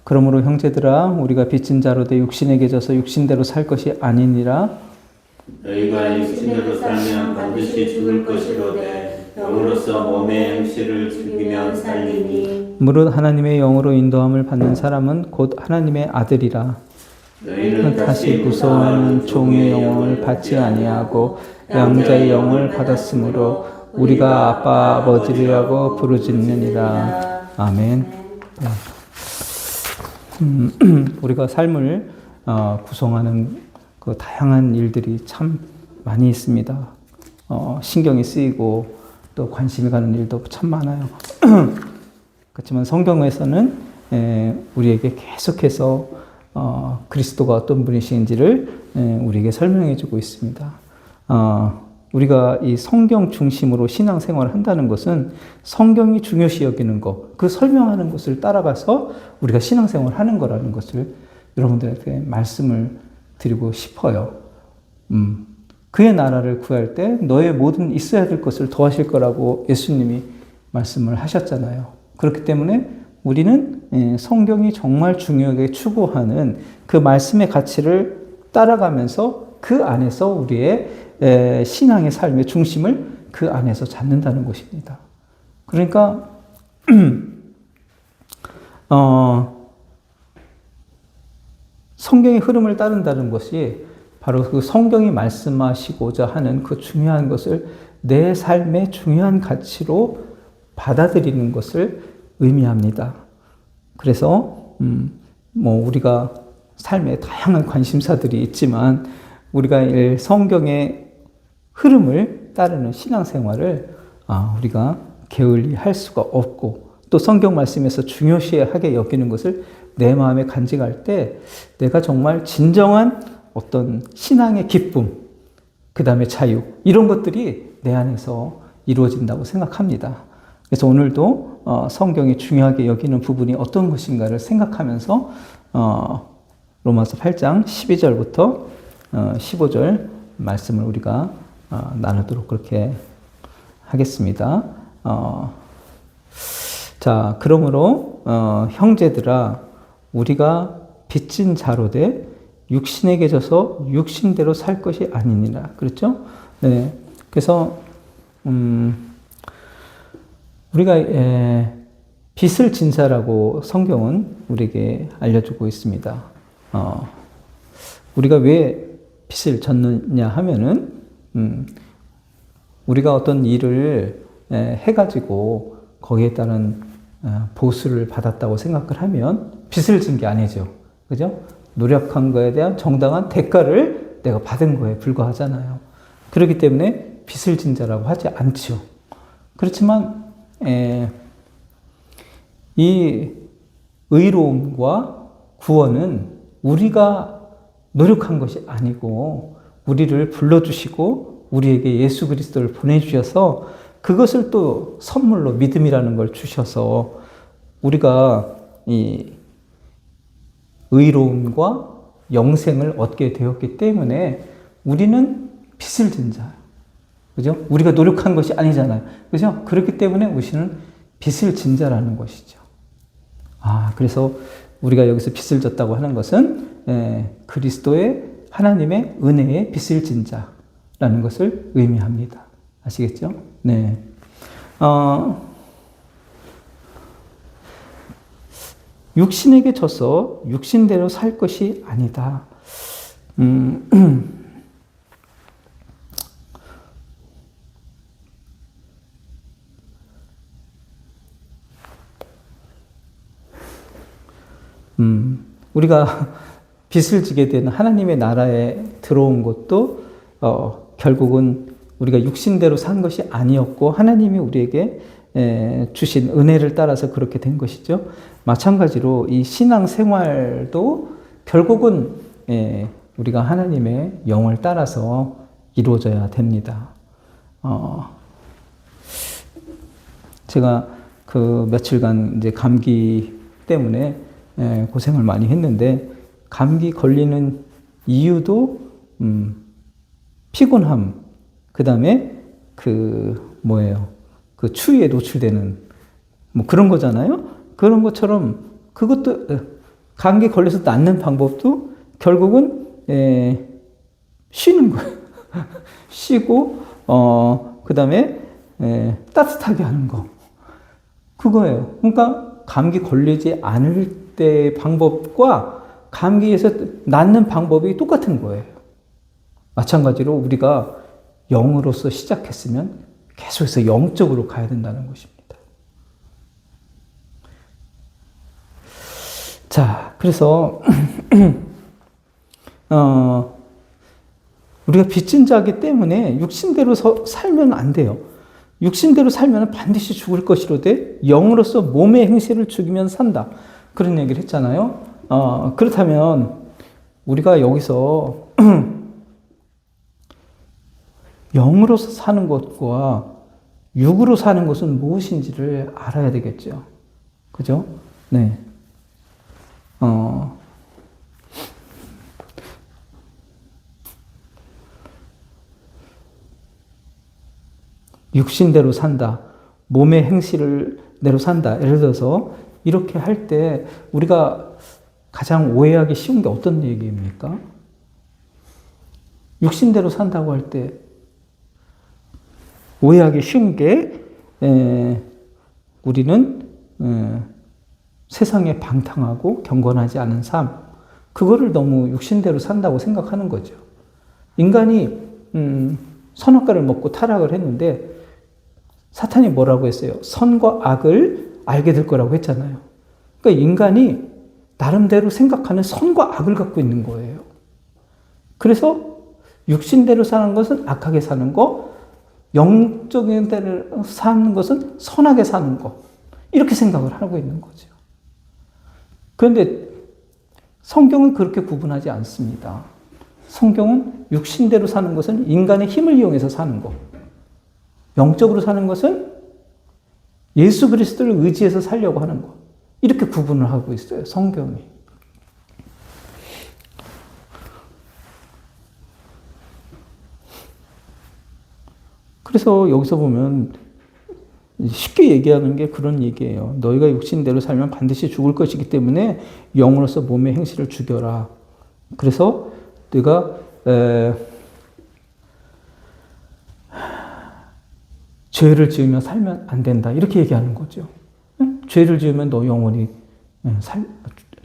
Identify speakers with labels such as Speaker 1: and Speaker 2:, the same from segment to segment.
Speaker 1: 그러므로 형제들아 우리가 빚진 자로 돼 육신에게 져서 육신대로 살 것이 아니니라.
Speaker 2: 너희가 육신대로 살면 반드시 죽을 것이로되 영으로서 몸의 행실을 죽이면 살리니.
Speaker 1: 무릇 하나님의 영으로 인도함을 받는 사람은 곧 하나님의 아들이라.
Speaker 2: 너희는
Speaker 1: 다시 무서워하는 종의 영을 받지 아니하고 양자의 영을 받았으므로 우리가 아빠 아버지라고 부르짖느니라. 아멘. 우리가 삶을 구성하는 그 다양한 일들이 참 많이 있습니다. 신경이 쓰이고 또 관심이 가는 일도 참 많아요. 그렇지만 성경에서는 우리에게 계속해서 그리스도가 어떤 분이신지를 우리에게 설명해 주고 있습니다. 우리가 이 성경 중심으로 신앙생활을 한다는 것은 성경이 중요시 여기는 것, 그 설명하는 것을 따라가서 우리가 신앙생활을 하는 거라는 것을 여러분들에게 말씀을 드리고 싶어요. 그의 나라를 구할 때 너의 모든 있어야 될 것을 더하실 거라고 예수님이 말씀을 하셨잖아요. 그렇기 때문에 우리는 성경이 정말 중요하게 추구하는 그 말씀의 가치를 따라가면서 그 안에서 우리의 신앙의 삶의 중심을 그 안에서 잡는다는 것입니다. 그러니까 성경의 흐름을 따른다는 것이 바로 그 성경이 말씀하시고자 하는 그 중요한 것을 내 삶의 중요한 가치로 받아들이는 것을 의미합니다. 그래서 우리가 삶에 다양한 관심사들이 있지만 우리가 성경의 흐름을 따르는 신앙생활을 우리가 게을리 할 수가 없고 또 성경 말씀에서 중요시하게 여기는 것을 내 마음에 간직할 때 내가 정말 진정한 어떤 신앙의 기쁨, 그 다음에 자유 이런 것들이 내 안에서 이루어진다고 생각합니다. 그래서 오늘도 성경이 중요하게 여기는 부분이 어떤 것인가를 생각하면서 로마서 8장 12절부터 15절 말씀을 우리가 나누도록 그렇게 하겠습니다. 자, 그러므로 형제들아 우리가 빚진 자로 돼 육신에게 져서 육신대로 살 것이 아니니라. 그렇죠? 네. 그래서 우리가 빚을 진 자라고 성경은 우리에게 알려주고 있습니다. 우리가 왜 빚을 졌느냐 하면은 우리가 어떤 일을 해가지고 거기에 따른 보수를 받았다고 생각을 하면 빚을 진 게 아니죠. 그죠? 노력한 거에 대한 정당한 대가를 내가 받은 거에 불과하잖아요. 그렇기 때문에 빚을 진 자라고 하지 않죠. 그렇지만 이 의로움과 구원은 우리가 노력한 것이 아니고 우리를 불러주시고 우리에게 예수 그리스도를 보내주셔서 그것을 또 선물로 믿음이라는 걸 주셔서 우리가 이 의로움과 영생을 얻게 되었기 때문에 우리는 빚을 진 자예요. 그죠? 우리가 노력한 것이 아니잖아요. 그죠? 그렇기 때문에 우리는 빚을 진 자라는 것이죠. 그래서 우리가 여기서 빚을 졌다고 하는 것은 그리스도의 하나님의 은혜의 빚을 진 자라는 것을 의미합니다. 아시겠죠? 네. 육신에게 져서 육신대로 살 것이 아니다. 우리가 빚을 지게 되는 하나님의 나라에 들어온 것도 결국은 우리가 육신대로 산 것이 아니었고 하나님이 우리에게 주신 은혜를 따라서 그렇게 된 것이죠. 마찬가지로 이 신앙생활도 결국은 우리가 하나님의 영을 따라서 이루어져야 됩니다. 제가 그 며칠간 이제 감기 때문에 고생을 많이 했는데 감기 걸리는 이유도 피곤함, 그 다음에 그 추위에 노출되는 그런 거잖아요. 그런 것처럼 그것도 감기 걸려서 낫는 방법도 결국은 쉬는 거예요. 쉬고 그 다음에 따뜻하게 하는 거. 그거예요. 그러니까 감기 걸리지 않을 때 방법과 감기에서 낫는 방법이 똑같은 거예요. 마찬가지로 우리가 영으로서 시작했으면 계속해서 영적으로 가야 된다는 것입니다. 자, 그래서 우리가 빚진 자이기 때문에 육신대로 살면 안 돼요. 육신대로 살면 반드시 죽을 것이로되 영으로서 몸의 행실을 죽이면 산다. 그런 얘기를 했잖아요. 그렇다면 우리가 여기서 영으로서 사는 것과 육으로 사는 것은 무엇인지를 알아야 되겠죠. 그죠? 네. 육신대로 산다. 몸의 행실을 대로 산다. 예를 들어서 이렇게 할 때 우리가 가장 오해하기 쉬운 게 어떤 얘기입니까? 육신대로 산다고 할 때 오해하기 쉬운 게 우리는 세상에 방탕하고 경건하지 않은 삶, 그거를 너무 육신대로 산다고 생각하는 거죠. 인간이 선악과를 먹고 타락을 했는데 사탄이 뭐라고 했어요? 선과 악을 알게 될 거라고 했잖아요. 그러니까 인간이 나름대로 생각하는 선과 악을 갖고 있는 거예요. 그래서 육신대로 사는 것은 악하게 사는 거, 영적인 대로 사는 것은 선하게 사는 거, 이렇게 생각을 하고 있는 거죠. 그런데 성경은 그렇게 구분하지 않습니다. 성경은 육신대로 사는 것은 인간의 힘을 이용해서 사는 거, 영적으로 사는 것은 예수 그리스도를 의지해서 살려고 하는 거, 이렇게 구분을 하고 있어요, 성경이. 그래서 여기서 보면 쉽게 얘기하는 게 그런 얘기예요. 너희가 육신대로 살면 반드시 죽을 것이기 때문에 영으로서 몸의 행실을 죽여라. 그래서 네가 죄를 지으며 살면 안 된다. 이렇게 얘기하는 거죠. 죄를 지으면 너 영원히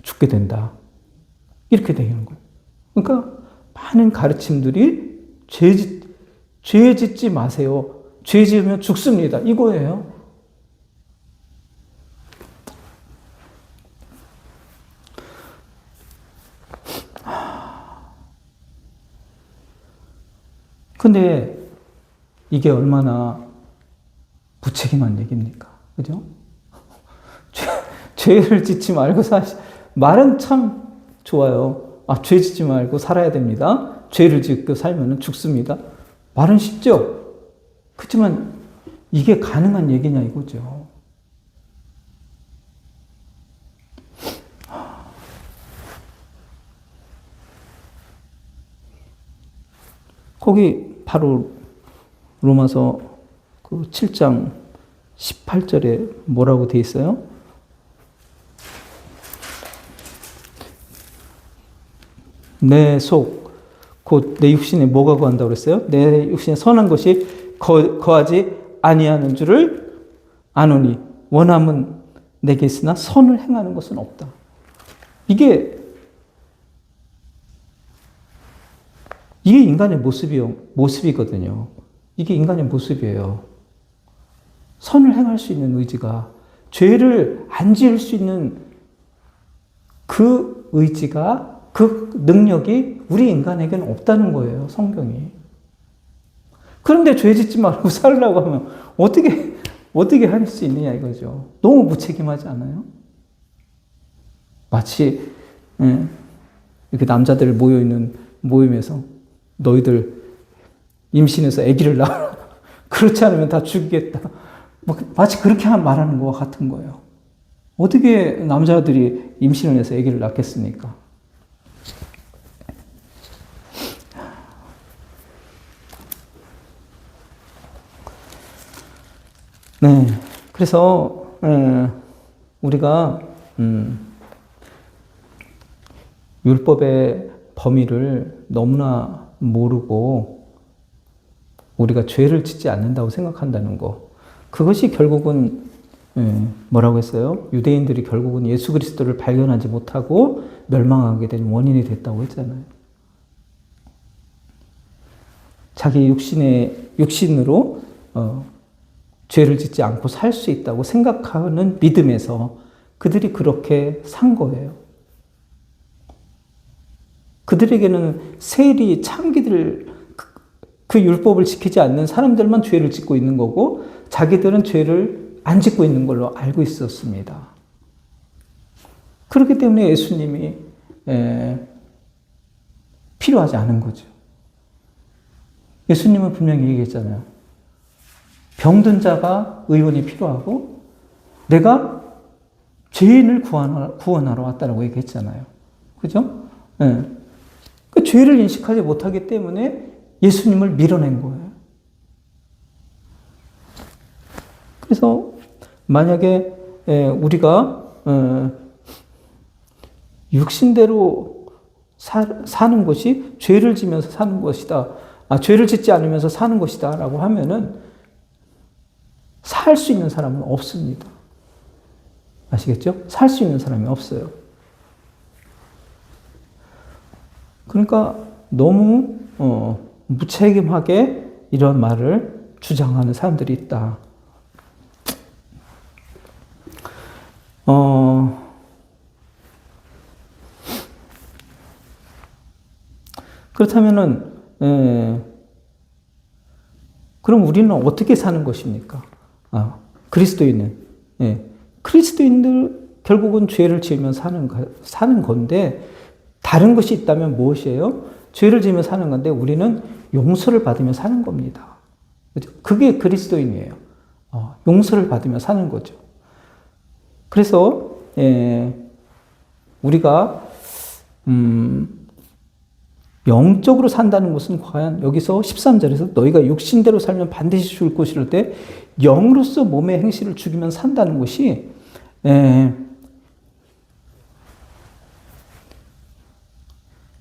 Speaker 1: 죽게 된다. 이렇게 되는 거예요. 그러니까 많은 가르침들이 죄 짓지 마세요. 죄 지으면 죽습니다. 이거예요. 근데 이게 얼마나 무책임한 얘기입니까? 그죠? 죄를 짓지 말고 말은 참 좋아요. 죄 짓지 말고 살아야 됩니다. 죄를 짓고 살면 죽습니다. 말은 쉽죠? 그렇지만 이게 가능한 얘기냐 이거죠. 거기 바로 로마서 그 7장 18절에 뭐라고 돼 있어요? 내 속, 곧 내 육신에 뭐가 거한다고 그랬어요? 내 육신에 선한 것이 거하지 아니하는 줄을 아노니 원함은 내게 있으나 선을 행하는 것은 없다. 이게 인간의 모습이거든요. 이게 인간의 모습이에요. 선을 행할 수 있는 의지가, 죄를 안 지을 수 있는 그 의지가, 그 능력이 우리 인간에게는 없다는 거예요, 성경이. 그런데 죄 짓지 말고 살려고 하면 어떻게 할 수 있느냐 이거죠. 너무 무책임하지 않아요? 마치 이렇게 남자들 모여있는 모임에서 너희들 임신해서 아기를 낳아. 그렇지 않으면 다 죽이겠다. 마치 그렇게 말하는 것과 같은 거예요. 어떻게 남자들이 임신을 해서 아기를 낳겠습니까? 네, 그래서 우리가 율법의 범위를 너무나 모르고 우리가 죄를 짓지 않는다고 생각한다는 거. 그것이 결국은 뭐라고 했어요? 유대인들이 결국은 예수 그리스도를 발견하지 못하고 멸망하게 된 원인이 됐다고 했잖아요. 자기 육신으로 죄를 짓지 않고 살 수 있다고 생각하는 믿음에서 그들이 그렇게 산 거예요. 그들에게는 세리, 창기들, 그 율법을 지키지 않는 사람들만 죄를 짓고 있는 거고 자기들은 죄를 안 짓고 있는 걸로 알고 있었습니다. 그렇기 때문에 예수님이 필요하지 않은 거죠. 예수님은 분명히 얘기했잖아요. 병든 자가 의원이 필요하고 내가 죄인을 구원하러 왔다라고 얘기했잖아요. 그죠? 그 죄를 인식하지 못하기 때문에 예수님을 밀어낸 거예요. 그래서 만약에 우리가 육신대로 사는 것이 죄를 지면서 사는 것이다. 죄를 짓지 않으면서 사는 것이다. 라고 하면은 살 수 있는 사람은 없습니다. 아시겠죠? 살 수 있는 사람이 없어요. 그러니까 너무 무책임하게 이런 말을 주장하는 사람들이 있다. 그렇다면은 그럼 우리는 어떻게 사는 것입니까? 그리스도인은 그리스도인들 결국은 죄를 지으며 사는 건데 다른 것이 있다면 무엇이에요? 죄를 지으며 사는 건데 우리는 용서를 받으며 사는 겁니다. 그죠? 그게 그리스도인이에요. 용서를 받으며 사는 거죠. 그래서 우리가 영적으로 산다는 것은 과연 여기서 13절에서 너희가 육신대로 살면 반드시 죽을 것이랄 때 영으로서 몸의 행실을 죽이면 산다는 것이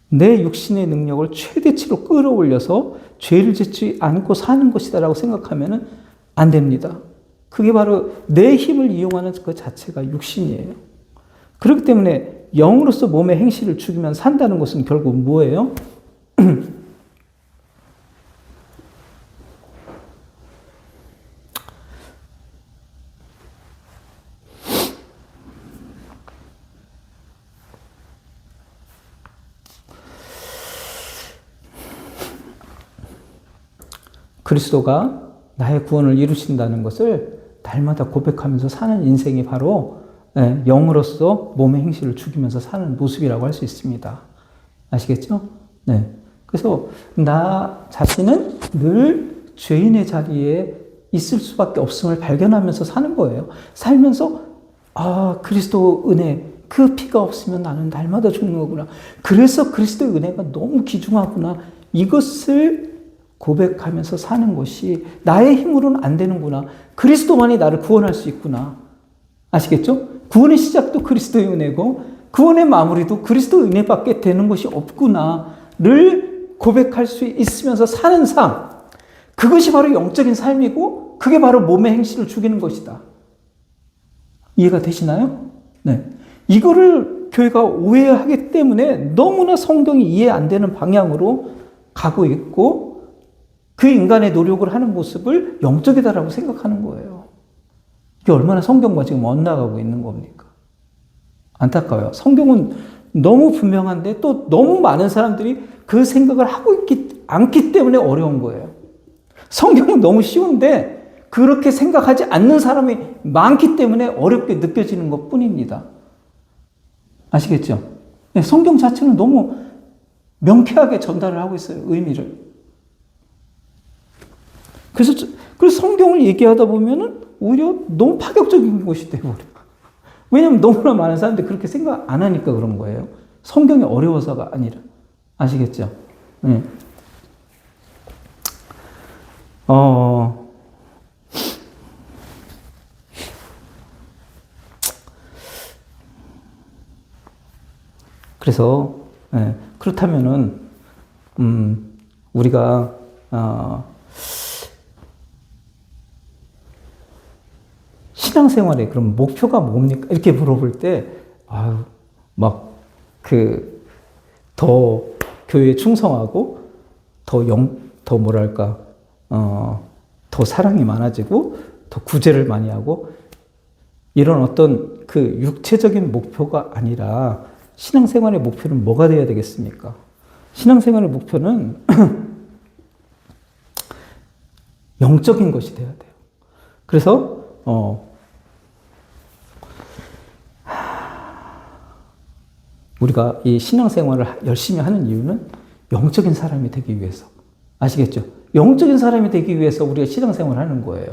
Speaker 1: 내 육신의 능력을 최대치로 끌어올려서 죄를 짓지 않고 사는 것이다라고 생각하면 안 됩니다. 그게 바로 내 힘을 이용하는 그 자체가 육신이에요. 그렇기 때문에 영으로서 몸의 행실을 죽이면 산다는 것은 결국 뭐예요? 그리스도가 나의 구원을 이루신다는 것을 날마다 고백하면서 사는 인생이 바로 영으로서 몸의 행실을 죽이면서 사는 모습이라고 할 수 있습니다. 아시겠죠? 네. 그래서 나 자신은 늘 죄인의 자리에 있을 수밖에 없음을 발견하면서 사는 거예요. 살면서 그리스도 은혜, 그 피가 없으면 나는 날마다 죽는 거구나. 그래서 그리스도의 은혜가 너무 귀중하구나. 이것을 고백하면서 사는 것이 나의 힘으로는 안 되는구나. 그리스도만이 나를 구원할 수 있구나. 아시겠죠? 구원의 시작도 그리스도의 은혜고 구원의 마무리도 그리스도의 은혜밖에 되는 것이 없구나를 고백할 수 있으면서 사는 삶. 그것이 바로 영적인 삶이고 그게 바로 몸의 행실을 죽이는 것이다. 이해가 되시나요? 네. 이거를 교회가 오해하기 때문에 너무나 성경이 이해 안 되는 방향으로 가고 있고 그 인간의 노력을 하는 모습을 영적이다라고 생각하는 거예요. 이게 얼마나 성경과 지금 엇나가고 있는 겁니까? 안타까워요. 성경은 너무 분명한데 또 너무 많은 사람들이 그 생각을 하고 있지 않기 때문에 어려운 거예요. 성경은 너무 쉬운데 그렇게 생각하지 않는 사람이 많기 때문에 어렵게 느껴지는 것 뿐입니다. 아시겠죠? 네, 성경 자체는 너무 명쾌하게 전달을 하고 있어요. 의미를. 그래서 성경을 얘기하다 보면은 오히려 너무 파격적인 것이 되어버려요. 왜냐하면 너무나 많은 사람들이 그렇게 생각 안 하니까 그런 거예요. 성경이 어려워서가 아니라. 아시겠죠? 네. 그래서 예, 그렇다면은 우리가 신앙생활의 그럼 목표가 뭡니까? 이렇게 물어볼 때 막 더 교회에 충성하고 더 뭐랄까 더 사랑이 많아지고 더 구제를 많이 하고 이런 어떤 그 육체적인 목표가 아니라 신앙생활의 목표는 뭐가 되어야 되겠습니까? 신앙생활의 목표는 영적인 것이 되어야 돼요. 그래서 우리가 이 신앙생활을 열심히 하는 이유는 영적인 사람이 되기 위해서. 아시겠죠? 영적인 사람이 되기 위해서 우리가 신앙생활을 하는 거예요.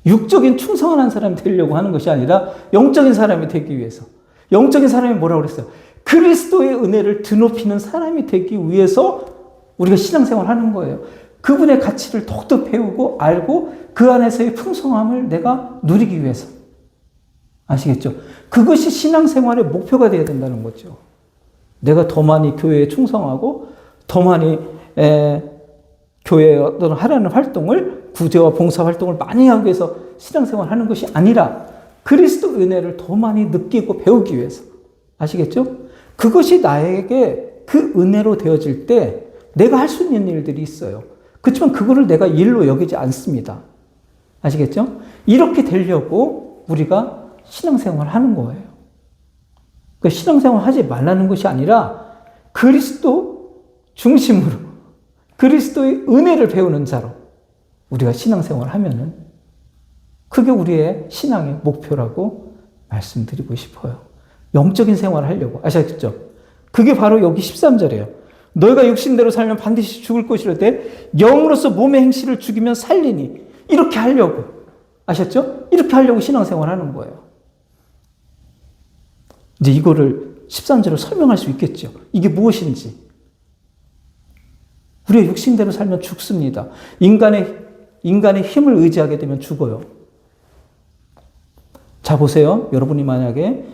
Speaker 1: 육적인 충성한 사람이 되려고 하는 것이 아니라 영적인 사람이 되기 위해서. 영적인 사람이 뭐라고 그랬어요? 그리스도의 은혜를 드높이는 사람이 되기 위해서 우리가 신앙생활을 하는 거예요. 그분의 가치를 더욱더 배우고 알고 그 안에서의 풍성함을 내가 누리기 위해서. 아시겠죠? 그것이 신앙생활의 목표가 되어야 된다는 거죠. 내가 더 많이 교회에 충성하고 더 많이 교회에 어떤 하라는 활동을 구제와 봉사 활동을 많이 하기 위해서 신앙생활을 하는 것이 아니라 그리스도 은혜를 더 많이 느끼고 배우기 위해서. 아시겠죠? 그것이 나에게 그 은혜로 되어질 때 내가 할 수 있는 일들이 있어요. 그렇지만 그거를 내가 일로 여기지 않습니다. 아시겠죠? 이렇게 되려고 우리가 신앙생활을 하는 거예요. 그 신앙생활 하지 말라는 것이 아니라 그리스도 중심으로 그리스도의 은혜를 배우는 자로 우리가 신앙생활을 하면은 그게 우리의 신앙의 목표라고 말씀드리고 싶어요. 영적인 생활을 하려고. 아시겠죠? 그게 바로 여기 13절이에요. 너희가 육신대로 살면 반드시 죽을 것이로되 영으로서 몸의 행실을 죽이면 살리니. 이렇게 하려고. 아셨죠? 이렇게 하려고 신앙생활을 하는 거예요. 이제 이거를 13절로 설명할 수 있겠죠. 이게 무엇인지. 우리가 육신대로 살면 죽습니다. 인간의 힘을 의지하게 되면 죽어요. 자, 보세요. 여러분이 만약에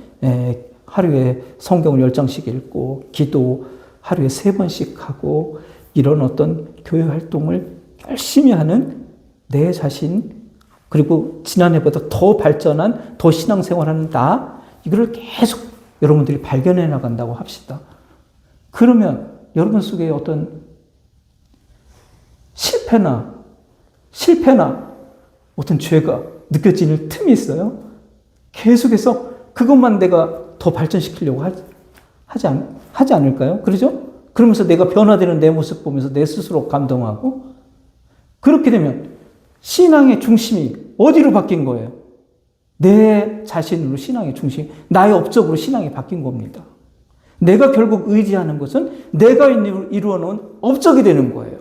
Speaker 1: 하루에 성경을 10장씩 읽고 기도 하루에 3번씩 하고 이런 어떤 교회 활동을 열심히 하는 내 자신, 그리고 지난해보다 더 발전한 더 신앙생활하는 나, 이거를 계속 여러분들이 발견해 나간다고 합시다. 그러면 여러분 속에 어떤 실패나 어떤 죄가 느껴지는 틈이 있어요. 계속해서 그것만 내가 더 발전시키려고 하지 않을까요? 그러죠? 그러면서 내가 변화되는 내 모습 보면서 내 스스로 감동하고, 그렇게 되면 신앙의 중심이 어디로 바뀐 거예요? 내 자신으로 신앙의 중심, 나의 업적으로 신앙이 바뀐 겁니다. 내가 결국 의지하는 것은 내가 이루어 놓은 업적이 되는 거예요.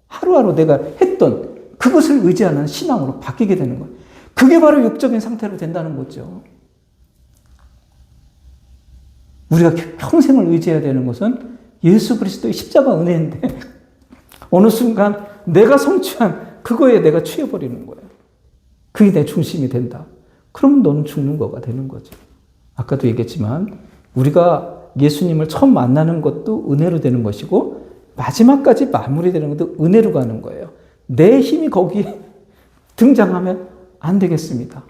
Speaker 1: 하루하루 내가 했던 그것을 의지하는 신앙으로 바뀌게 되는 거예요. 그게 바로 육적인 상태로 된다는 거죠. 우리가 평생을 의지해야 되는 것은 예수 그리스도의 십자가 은혜인데 어느 순간 내가 성취한 그거에 내가 취해버리는 거예요. 그게 내 중심이 된다. 그러면 너는 죽는 거가 되는 거죠. 아까도 얘기했지만 우리가 예수님을 처음 만나는 것도 은혜로 되는 것이고 마지막까지 마무리되는 것도 은혜로 가는 거예요. 내 힘이 거기에 등장하면 안 되겠습니다.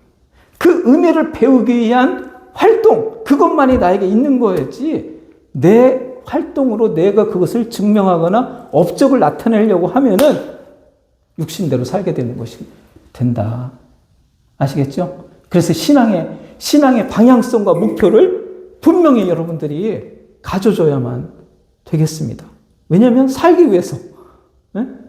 Speaker 1: 그 은혜를 배우기 위한 활동, 그것만이 나에게 있는 거였지 내 활동으로 내가 그것을 증명하거나 업적을 나타내려고 하면은 육신대로 살게 되는 것이 된다. 아시겠죠? 그래서 신앙의 방향성과 목표를 분명히 여러분들이 가져줘야만 되겠습니다. 왜냐하면 살기 위해서.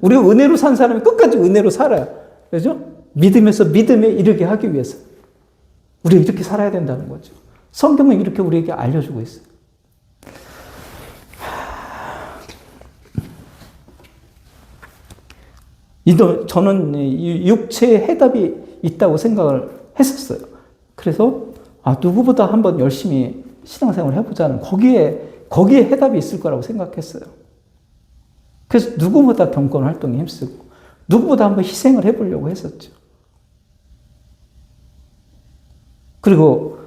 Speaker 1: 우리가 은혜로 산 사람이 끝까지 은혜로 살아요. 그죠? 믿음에서 믿음에 이르게 하기 위해서. 우리가 이렇게 살아야 된다는 거죠. 성경은 이렇게 우리에게 알려주고 있어요. 저는 육체의 해답이 있다고 생각을 했었어요. 그래서 누구보다 한번 열심히 신앙생활을 해보자는 거기에 해답이 있을 거라고 생각했어요. 그래서 누구보다 경건 활동에 힘쓰고 누구보다 한번 희생을 해보려고 했었죠. 그리고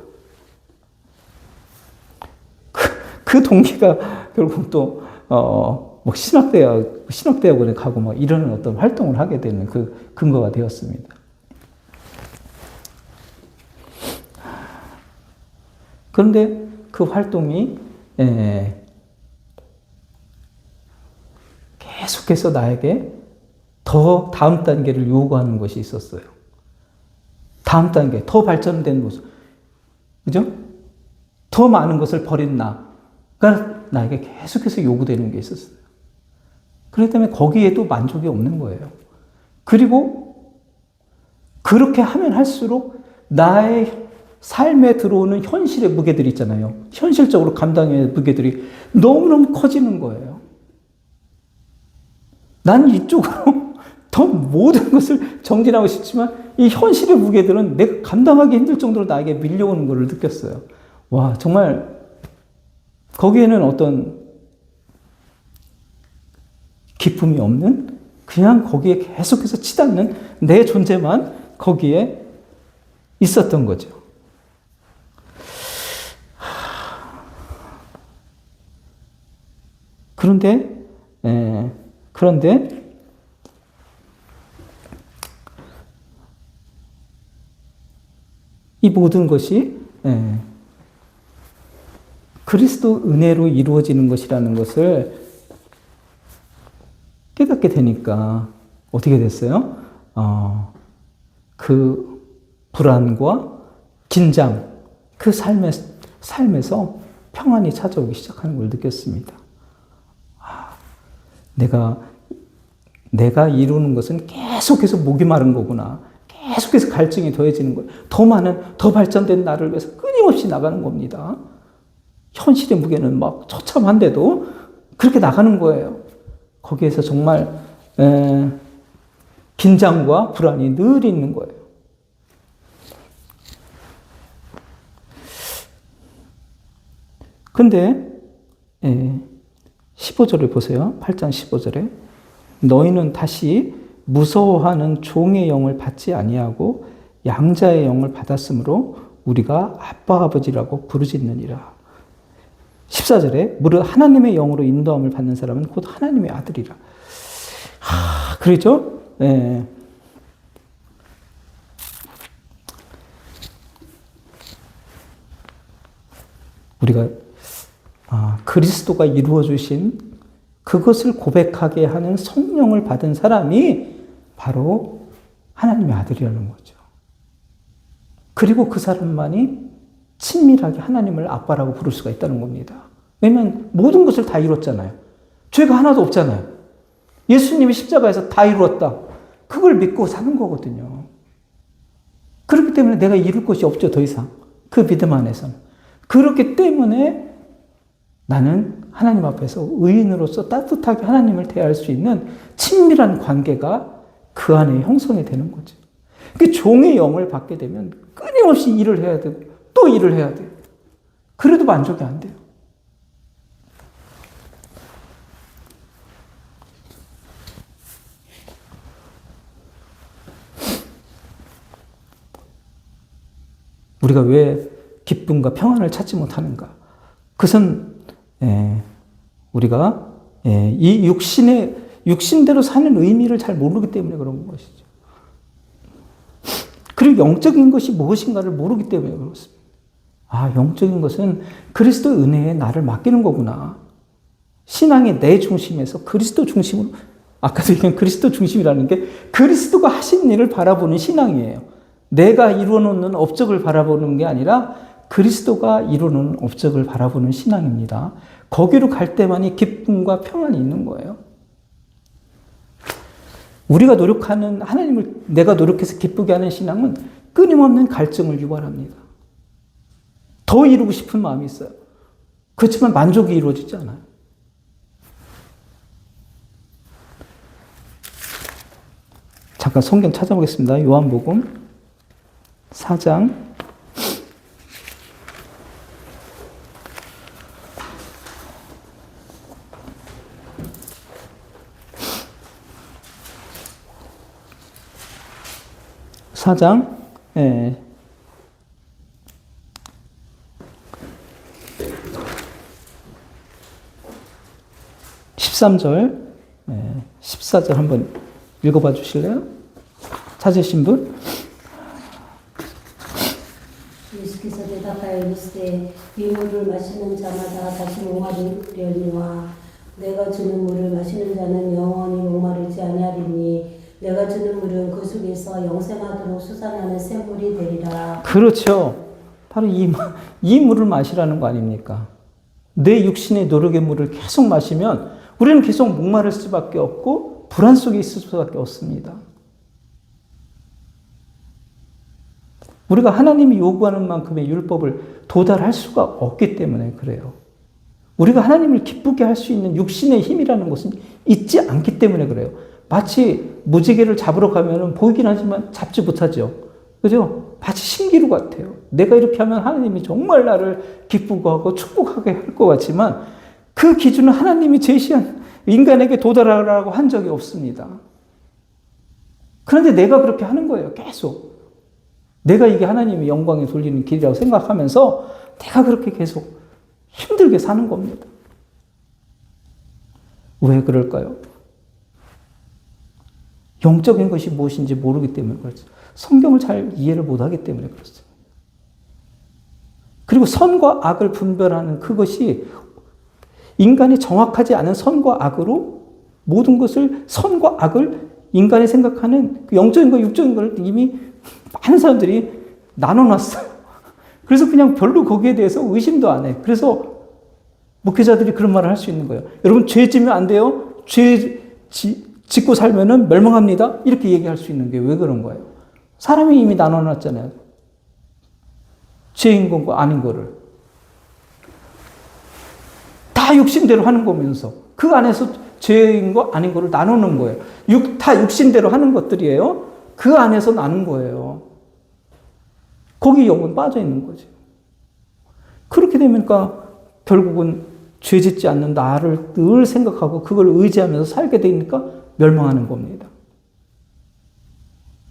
Speaker 1: 그 동기가 결국 또, 뭐 신학대학원에 가고 뭐 이런 어떤 활동을 하게 되는 그 근거가 되었습니다. 그런데 그 활동이, 계속해서 나에게 더 다음 단계를 요구하는 것이 있었어요. 다음 단계, 더 발전된 모습. 그죠? 더 많은 것을 버린 나가 나에게 계속해서 요구되는 게 있었어요. 그렇기 때문에 거기에도 만족이 없는 거예요. 그리고 그렇게 하면 할수록 나의 삶에 들어오는 현실의 무게들이 있잖아요. 현실적으로 감당해야 할 무게들이 너무너무 커지는 거예요. 난 이쪽으로 더 모든 것을 정진하고 싶지만 이 현실의 무게들은 내가 감당하기 힘들 정도로 나에게 밀려오는 것을 느꼈어요. 와, 정말 거기에는 어떤 기쁨이 없는, 그냥 거기에 계속해서 치닫는 내 존재만 거기에 있었던 거죠. 그런데 이 모든 것이 그리스도 은혜로 이루어지는 것이라는 것을 깨닫게 되니까 어떻게 됐어요? 그 불안과 긴장, 그 삶에서 평안이 찾아오기 시작하는 걸 느꼈습니다. 내가 이루는 것은 계속해서 목이 마른 거구나. 계속해서 갈증이 더해지는 거예요. 더 많은, 더 발전된 나를 위해서 끊임없이 나가는 겁니다. 현실의 무게는 막 처참한데도 그렇게 나가는 거예요. 거기에서 정말 긴장과 불안이 늘 있는 거예요. 근데 15절을 보세요. 8장 15절에 너희는 다시 무서워하는 종의 영을 받지 아니하고 양자의 영을 받았으므로 우리가 아빠 아버지라고 부르짖느니라. 14절에 무릇 하나님의 영으로 인도함을 받는 사람은 곧 하나님의 아들이라. 그러죠? 우리가 그리스도가 이루어 주신 그것을 고백하게 하는 성령을 받은 사람이 바로 하나님의 아들이라는 거죠. 그리고 그 사람만이 친밀하게 하나님을 아빠라고 부를 수가 있다는 겁니다. 왜냐하면 모든 것을 다 이뤘잖아요. 죄가 하나도 없잖아요. 예수님이 십자가에서 다 이루었다. 그걸 믿고 사는 거거든요. 그렇기 때문에 내가 이룰 것이 없죠, 더 이상. 그 믿음 안에서는. 그렇기 때문에 나는 하나님 앞에서 의인으로서 따뜻하게 하나님을 대할 수 있는 친밀한 관계가 그 안에 형성이 되는 거죠. 그 종의 영을 받게 되면 끊임없이 일을 해야 되고 또 일을 해야 돼요. 그래도 만족이 안 돼요. 우리가 왜 기쁨과 평안을 찾지 못하는가? 그것은 우리가 이 육신대로 사는 의미를 잘 모르기 때문에 그런 것이죠. 그리고 영적인 것이 무엇인가를 모르기 때문에 그렇습니다. 영적인 것은 그리스도 은혜에 나를 맡기는 거구나. 신앙의 내 중심에서 그리스도 중심으로, 아까도 얘기한 그리스도 중심이라는 게 그리스도가 하신 일을 바라보는 신앙이에요. 내가 이루어놓는 업적을 바라보는 게 아니라 그리스도가 이루는 업적을 바라보는 신앙입니다. 거기로 갈 때만이 기쁨과 평안이 있는 거예요. 우리가 노력하는, 하나님을 내가 노력해서 기쁘게 하는 신앙은 끊임없는 갈증을 유발합니다. 더 이루고 싶은 마음이 있어요. 그렇지만 만족이 이루어지지 않아요. 잠깐 성경 찾아보겠습니다. 요한복음 4장 4장 14절 13절, 14절 한번 읽어봐 주실래요? 찾으신 분?
Speaker 3: 예수께서 대답하여 이르시되 이 물을 마시는 자마다 다시 목마르려니와 내가 주는 물을 마시는 자는 영원히 목마르지 아니하리니 내가 주는 물은 그 속에서 영생하도록 솟아나는 샘물이 되리라.
Speaker 1: 그렇죠. 바로 이 물을 마시라는 거 아닙니까? 내 육신의 노력의 물을 계속 마시면 우리는 계속 목마를 수밖에 없고 불안 속에 있을 수밖에 없습니다. 우리가 하나님이 요구하는 만큼의 율법을 도달할 수가 없기 때문에 그래요. 우리가 하나님을 기쁘게 할 수 있는 육신의 힘이라는 것은 있지 않기 때문에 그래요. 마치 무지개를 잡으러 가면 보이긴 하지만 잡지 못하죠. 그죠? 마치 신기루 같아요. 내가 이렇게 하면 하나님이 정말 나를 기쁘고 하고 축복하게 할 것 같지만 그 기준은 하나님이 제시한 인간에게 도달하라고 한 적이 없습니다. 그런데 내가 그렇게 하는 거예요. 계속. 내가 이게 하나님이 영광에 돌리는 길이라고 생각하면서 내가 그렇게 계속 힘들게 사는 겁니다. 왜 그럴까요? 영적인 것이 무엇인지 모르기 때문에 그렇죠. 성경을 잘 이해를 못하기 때문에 그렇습니다. 그리고 선과 악을 분별하는 그것이 인간이 정확하지 않은 선과 악으로 모든 것을 선과 악을 인간이 생각하는 그 영적인 것, 육적인 걸 이미 많은 사람들이 나눠놨어요. 그래서 그냥 별로 거기에 대해서 의심도 안 해. 그래서 목회자들이 그런 말을 할 수 있는 거예요. 여러분 죄 지면 안 돼요. 죄 짓고 살면은 멸망합니다. 이렇게 얘기할 수 있는 게 왜 그런 거예요? 사람이 이미 나눠놨잖아요. 죄인 거고 아닌 거를. 다 욕심대로 하는 거면서 그 안에서 죄인 거 아닌 거를 나누는 거예요. 다 육신대로 하는 것들이에요. 그 안에서 나눈 거예요. 거기 영은 빠져 있는 거지. 그렇게 되니까 결국은 죄 짓지 않는 나를 늘 생각하고 그걸 의지하면서 살게 되니까 멸망하는 겁니다.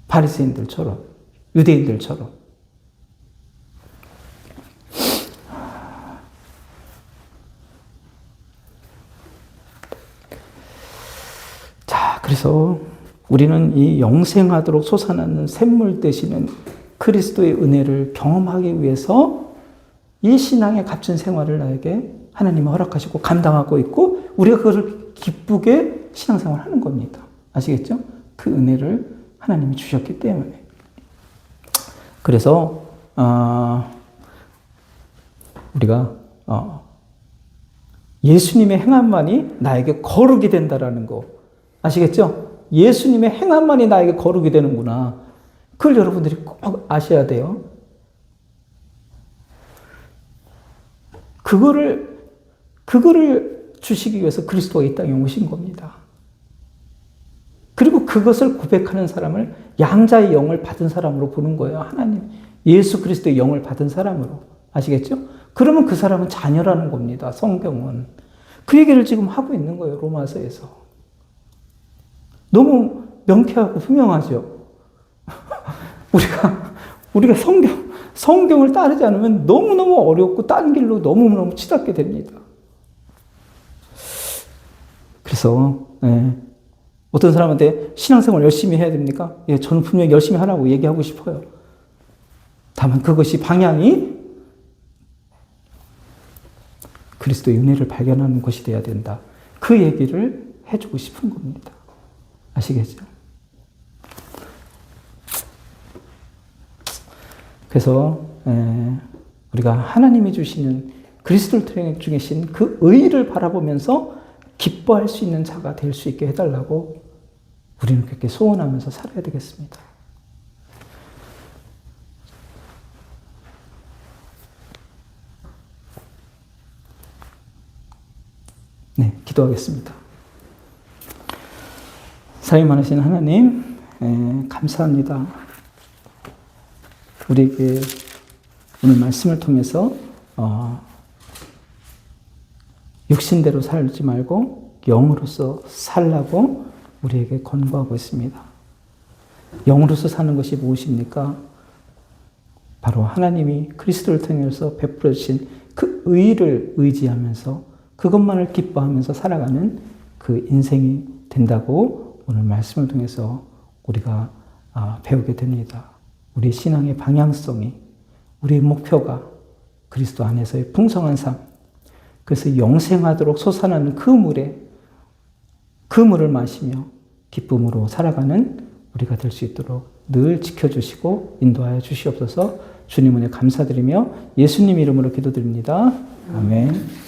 Speaker 1: 바리새인들처럼, 유대인들처럼. 자, 그래서 우리는 이 영생하도록 솟아나는 샘물 되시는 그리스도의 은혜를 경험하기 위해서 이 신앙의 값진 생활을 나에게 하나님이 허락하시고 감당하고 있고 우리가 그것을 기쁘게 신앙생활을 하는 겁니다. 아시겠죠? 그 은혜를 하나님이 주셨기 때문에. 그래서 우리가 예수님의 행함만이 나에게 거룩이 된다라는 거 아시겠죠? 예수님의 행함만이 나에게 거룩이 되는구나. 그걸 여러분들이 꼭 아셔야 돼요. 그거를 주시기 위해서 그리스도가 이 땅에 오신 겁니다. 그리고 그것을 고백하는 사람을 양자의 영을 받은 사람으로 보는 거예요. 하나님, 예수 그리스도의 영을 받은 사람으로. 아시겠죠? 그러면 그 사람은 자녀라는 겁니다. 성경은. 그 얘기를 지금 하고 있는 거예요. 로마서에서. 너무 명쾌하고 분명하죠? 우리가 성경을 따르지 않으면 너무너무 어렵고 딴 길로 너무너무 치닫게 됩니다. 그래서 어떤 사람한테 신앙생활 열심히 해야 됩니까? 예, 저는 분명히 열심히 하라고 얘기하고 싶어요. 다만 그것이 방향이 그리스도의 은혜를 발견하는 것이 돼야 된다. 그 얘기를 해주고 싶은 겁니다. 아시겠죠? 그래서 우리가 하나님이 주시는 그리스도를 통해 주신 그 의를 바라보면서 기뻐할 수 있는 자가 될 수 있게 해달라고 우리는 그렇게 소원하면서 살아야 되겠습니다. 네, 기도하겠습니다. 사랑이 많으신 하나님, 감사합니다. 우리에게 오늘 말씀을 통해서 육신대로 살지 말고 영으로서 살라고 우리에게 권고하고 있습니다. 영으로서 사는 것이 무엇입니까? 바로 하나님이 그리스도를 통해서 베풀어 주신 그 의를 의지하면서 그것만을 기뻐하면서 살아가는 그 인생이 된다고 오늘 말씀을 통해서 우리가 배우게 됩니다. 우리 신앙의 방향성이, 우리의 목표가 그리스도 안에서의 풍성한 삶, 그래서 영생하도록 솟아나는 그 물을 마시며 기쁨으로 살아가는 우리가 될 수 있도록 늘 지켜주시고 인도하여 주시옵소서. 주님 은혜 감사드리며 예수님 이름으로 기도드립니다. 아멘.